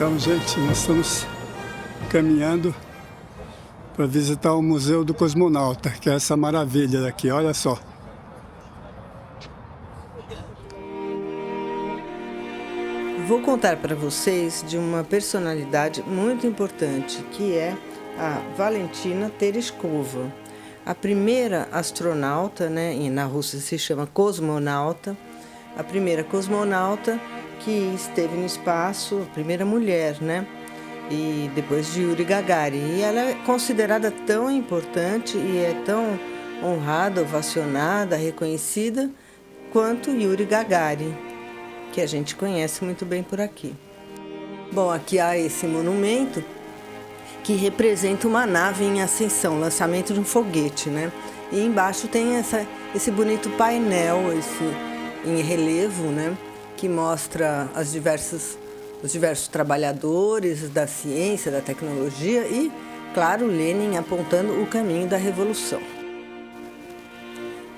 Então, gente, nós estamos caminhando para visitar o Museu do Cosmonauta, que é essa maravilha daqui, olha só. Vou contar para vocês de uma personalidade muito importante, que é a Valentina Tereshkova, a primeira astronauta, né, e na Rússia se chama cosmonauta, a primeira cosmonauta que esteve no espaço, a primeira mulher, né? E depois de Yuri Gagarin. E ela é considerada tão importante e é tão honrada, ovacionada, reconhecida quanto Yuri Gagarin, que a gente conhece muito bem por aqui. Bom, aqui há esse monumento que representa uma nave em ascensão, lançamento de um foguete, né? E embaixo tem esse bonito painel, em relevo, né? Que mostra os diversos trabalhadores da ciência, da tecnologia e, claro, Lenin apontando o caminho da revolução.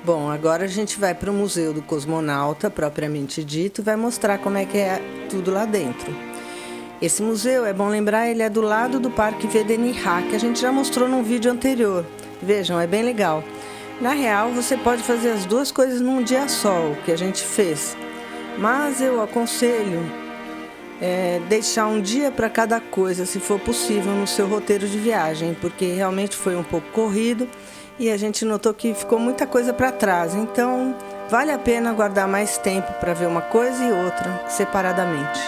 Bom, agora a gente vai para o Museu do Cosmonauta, propriamente dito, e vai mostrar como é que é tudo lá dentro. Esse museu, é bom lembrar, ele é do lado do Parque Vedeniha, que a gente já mostrou num vídeo anterior. Vejam, é bem legal. Na real, você pode fazer as duas coisas num dia só, o que a gente fez. Mas eu aconselho deixar um dia para cada coisa, se for possível, no seu roteiro de viagem, porque realmente foi um pouco corrido e a gente notou que ficou muita coisa para trás. Então, vale a pena guardar mais tempo para ver uma coisa e outra separadamente.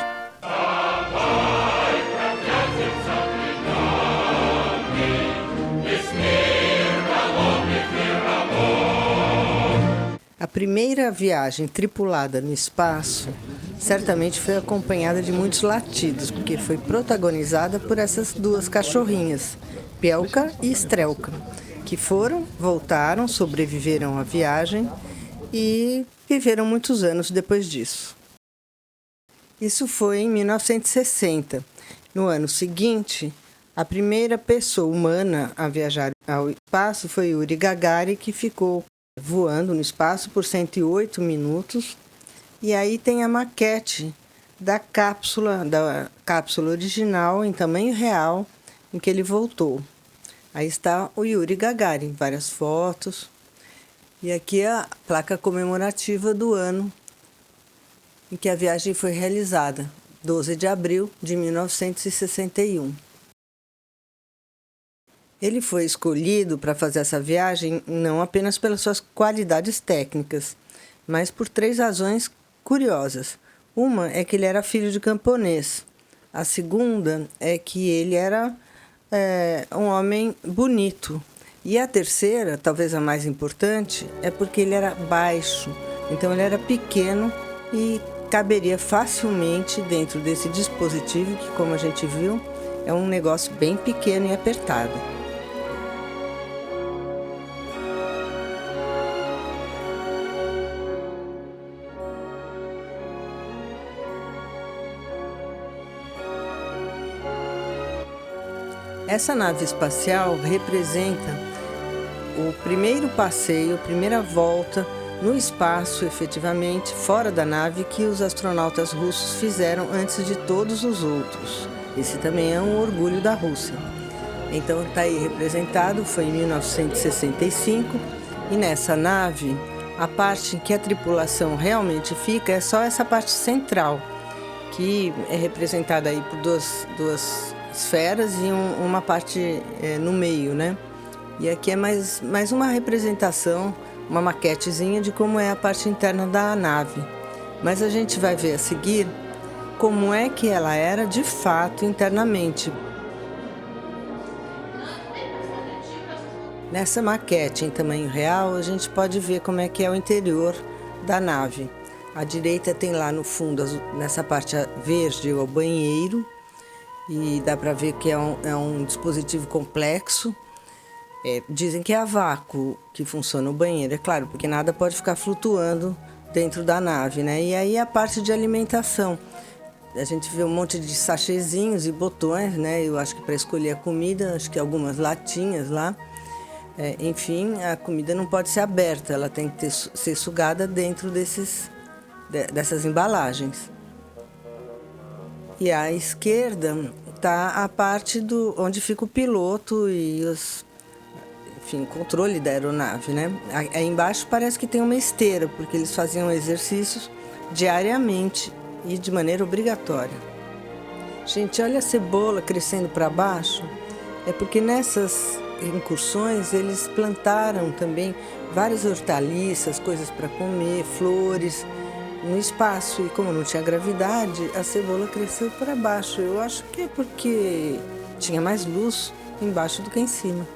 A primeira viagem tripulada no espaço certamente foi acompanhada de muitos latidos, porque foi protagonizada por essas duas cachorrinhas, Pelka e Strelka, que voltaram, sobreviveram à viagem e viveram muitos anos depois disso. Isso foi em 1960. No ano seguinte, a primeira pessoa humana a viajar ao espaço foi Yuri Gagarin, que ficou voando no espaço por 108 minutos. E aí tem a maquete da cápsula original em tamanho real em que ele voltou. Aí está o Yuri Gagarin, várias fotos. E aqui é a placa comemorativa do ano em que a viagem foi realizada, 12 de abril de 1961. Ele foi escolhido para fazer essa viagem não apenas pelas suas qualidades técnicas, mas por 3 razões curiosas. Uma é que ele era filho de camponês. A segunda é que ele era um homem bonito. E a terceira, talvez a mais importante, é porque ele era baixo. Então ele era pequeno e caberia facilmente dentro desse dispositivo que, como a gente viu, é um negócio bem pequeno e apertado. Essa nave espacial representa o primeiro passeio, a primeira volta no espaço, efetivamente, fora da nave, que os astronautas russos fizeram antes de todos os outros. Esse também é um orgulho da Rússia. Então está aí representado, foi em 1965, e nessa nave, a parte em que a tripulação realmente fica é só essa parte central, que é representada aí por duas esferas e uma parte no meio, né? E aqui é mais uma representação, uma maquetezinha de como é a parte interna da nave. Mas a gente vai ver a seguir como é que ela era de fato internamente. Nessa maquete em tamanho real, a gente pode ver como é que é o interior da nave. À direita tem lá no fundo, nessa parte verde, o banheiro, e dá para ver que é um dispositivo complexo. Dizem que é a vácuo que funciona o banheiro, é claro, porque nada pode ficar flutuando dentro da nave, né? E aí a parte de alimentação. A gente vê um monte de sachêzinhos e botões, né? Eu acho que para escolher a comida, acho que algumas latinhas lá. Enfim, a comida não pode ser aberta, ela tem que ser sugada dentro dessas embalagens. E à esquerda está a parte onde fica o piloto e o controle da aeronave, né? Aí embaixo parece que tem uma esteira, porque eles faziam exercícios diariamente e de maneira obrigatória. Gente, olha a cebola crescendo para baixo. É porque nessas incursões eles plantaram também várias hortaliças, coisas para comer, flores no espaço. E como não tinha gravidade, a cebola cresceu para baixo. Eu acho que é porque tinha mais luz embaixo do que em cima.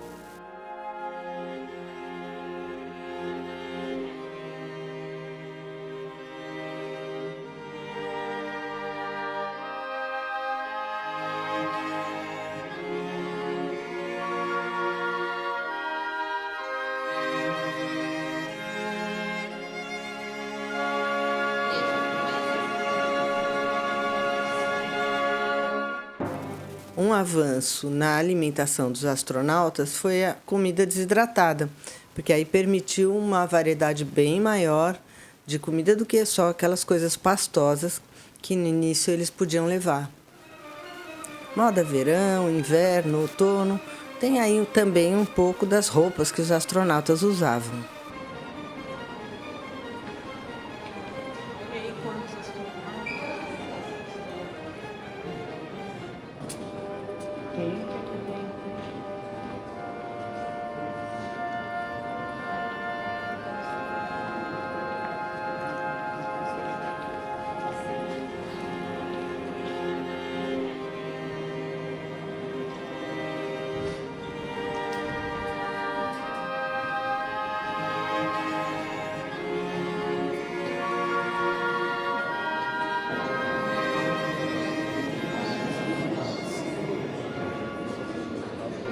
Um avanço na alimentação dos astronautas foi a comida desidratada, porque aí permitiu uma variedade bem maior de comida do que só aquelas coisas pastosas que no início eles podiam levar. Moda verão, inverno, outono, tem aí também um pouco das roupas que os astronautas usavam.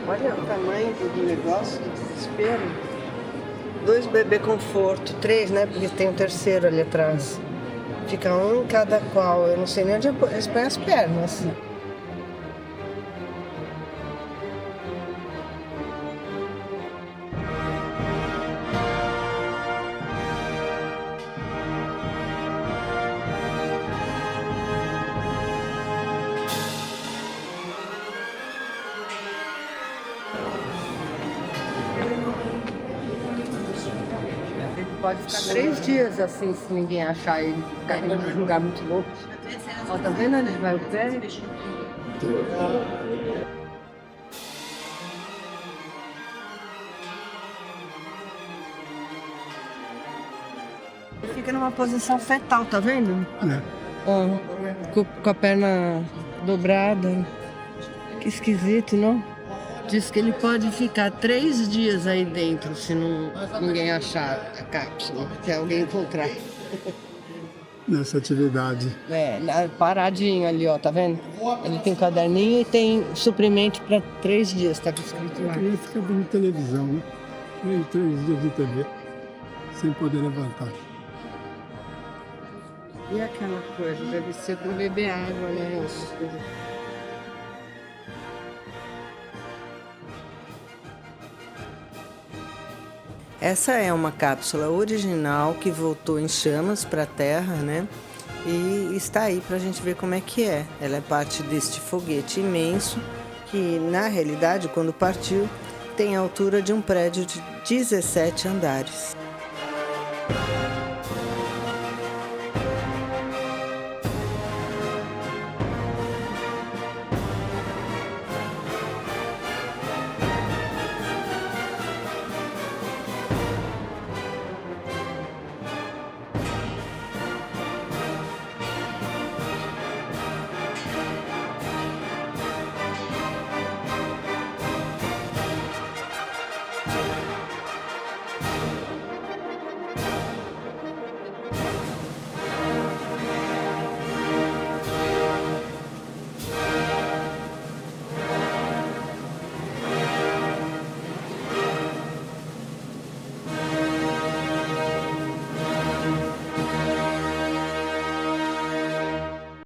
Olha o tamanho do negócio, do desespero. 2 bebê conforto, 3, né? Porque tem um terceiro ali atrás. Fica um em cada qual. Eu não sei nem onde eles põem as pernas. Pode ficar 3 dias assim, se ninguém achar ele, ficar em um lugar muito louco. Ó, tá vendo onde vai o pé? Ele fica numa posição fetal, tá vendo? Ó, com a perna dobrada. Que esquisito, não? Diz que ele pode ficar 3 dias aí dentro se ninguém achar a cápsula, se alguém encontrar. Nessa atividade. Paradinho ali, ó, tá vendo? Ele tem caderninho e tem suprimento para 3 dias, tá escrito lá. Ele fica vendo televisão, né? 3 dias de TV, sem poder levantar. E aquela coisa, deve ser para beber água, né? Essa é uma cápsula original que voltou em chamas para a Terra, né? E está aí para a gente ver como é que é. Ela é parte deste foguete imenso que, na realidade, quando partiu, tem a altura de um prédio de 17 andares.